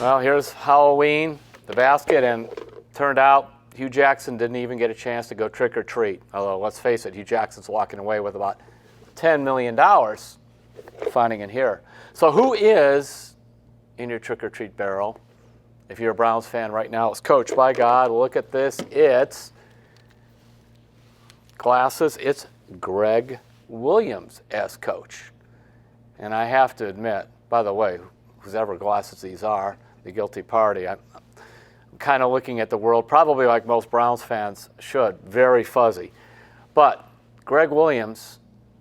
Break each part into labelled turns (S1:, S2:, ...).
S1: Well, here's Halloween, the basket, and turned out Hue-Jackson didn't even get a chance to go trick or treat. Although, let's face it, Hue-Jackson's walking away with about $10 million finding in here. So who is in your trick or treat barrel? If you're a Browns fan right now, it's Coach. By God, look at this. It's glasses. It's Gregg-Williams as coach. And I have to admit, by the way, whoever glasses these are, the guilty party, I'm kind of looking at the world probably like most Browns fans should, very fuzzy. But Gregg-Williams,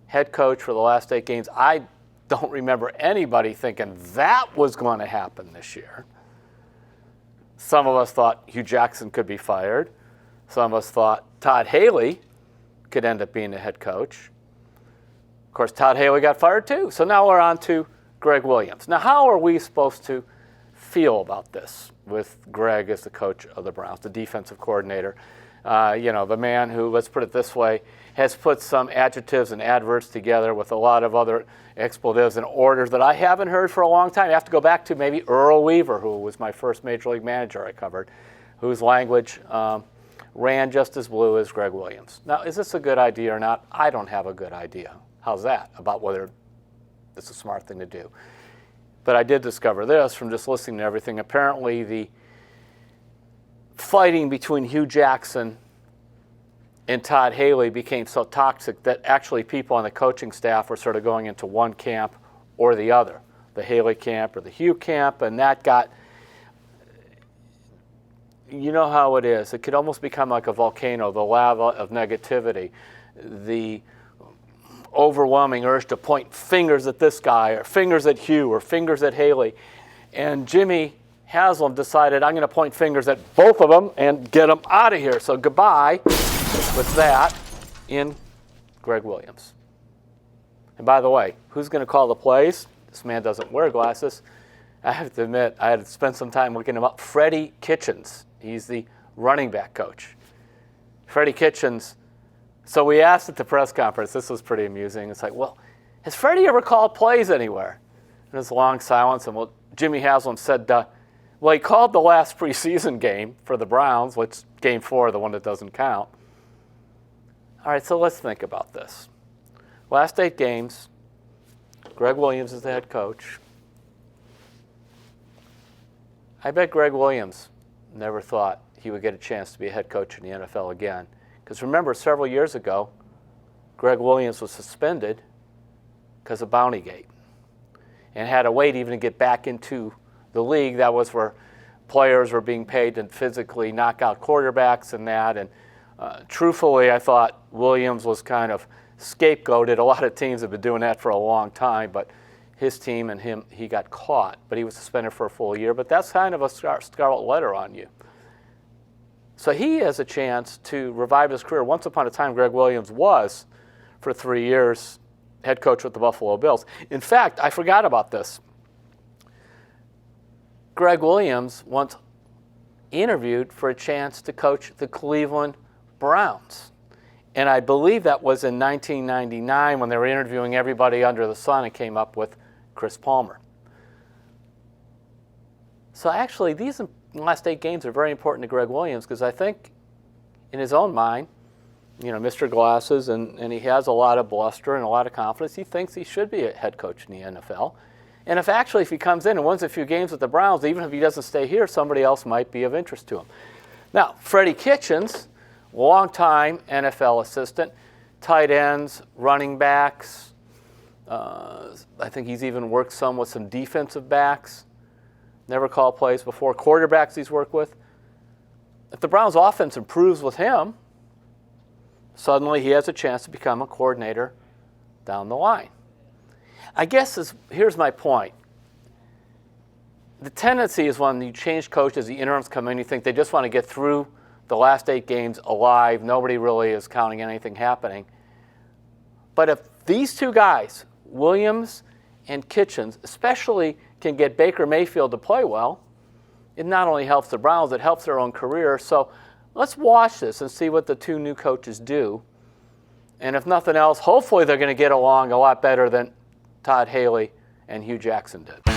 S1: head coach for the last 8 games, I don't remember anybody thinking that was going to happen this year. Some of us thought Hue-Jackson could be fired. Some of us thought Todd-Haley could end up being the head coach. Of course, Todd-Haley got fired too. So now we're on to Gregg-Williams. Now, how are we supposed to feel about this with Gregg as the coach of the Browns, the defensive coordinator? The man who, let's put it this way, has put some adjectives and adverbs together with a lot of other expletives and orders that I haven't heard for a long time. I have to go back to maybe Earl Weaver, who was my first Major League manager I covered, whose language ran just as blue as Gregg-Williams. Now, is this a good idea or not? I don't have a good idea. How's that about whether it's a smart thing to do? But I did discover this from just listening to everything. Apparently, the fighting between Hue-Jackson and Todd-Haley became so toxic that actually people on the coaching staff were sort of going into one camp or the other, the Haley camp or the Hue camp, and that got, you know how it is. It could almost become like a volcano, the lava of negativity, the overwhelming urge to point fingers at this guy or fingers at Hue or fingers at Haley. And Jimmy-Haslam decided, I'm going to point fingers at both of them and get them out of here. So goodbye with that in Gregg-Williams. And by the way, who's going to call the plays? This man doesn't wear glasses. I have to admit, I had to spend some time looking him up. Freddie Kitchens. He's the running back coach. Freddie Kitchens. So we asked at the press conference, this was pretty amusing. It's like, well, has Freddie ever called plays anywhere? And there's a long silence. And Jimmy-Haslam said, well, he called the last preseason game for the Browns, which game 4, the one that doesn't count. All right, so let's think about this. Last 8 games, Gregg-Williams is the head coach. I bet Gregg-Williams never thought he would get a chance to be a head coach in the NFL again. Because remember, several years ago, Gregg-Williams was suspended because of Bountygate and had to wait even to get back into the league. That was where players were being paid to physically knock out quarterbacks and that. And truthfully, I thought Williams was kind of scapegoated. A lot of teams have been doing that for a long time, but his team and him, he got caught. But he was suspended for a full year. But that's kind of a scarlet letter on you. So he has a chance to revive his career. Once upon a time, Gregg-Williams was, for 3 years, head coach with the Buffalo Bills. In fact, I forgot about this. Gregg-Williams once interviewed for a chance to coach the Cleveland Browns. And I believe that was in 1999 when they were interviewing everybody under the sun and came up with Chris Palmer. So actually, these last 8 games are very important to Gregg-Williams because I think in his own mind, Mr. Glasses, and he has a lot of bluster and a lot of confidence. He thinks he should be a head coach in the NFL. And if he comes in and wins a few games with the Browns, even if he doesn't stay here, somebody else might be of interest to him. Now, Freddie Kitchens, longtime NFL assistant, tight ends, running backs. I think he's even worked some with some defensive backs. Never called plays before. Quarterbacks he's worked with. If the Browns' offense improves with him, suddenly he has a chance to become a coordinator down the line. I guess here's my point. The tendency is when you change coaches, the interims come in, you think they just want to get through the last 8 games alive. Nobody really is counting anything happening. But if these 2 guys, Williams and Kitchens, especially can get Baker Mayfield to play well, it not only helps the Browns, it helps their own career. So let's watch this and see what the 2 new coaches do. And if nothing else, hopefully they're going to get along a lot better than Todd-Haley and Hue-Jackson did.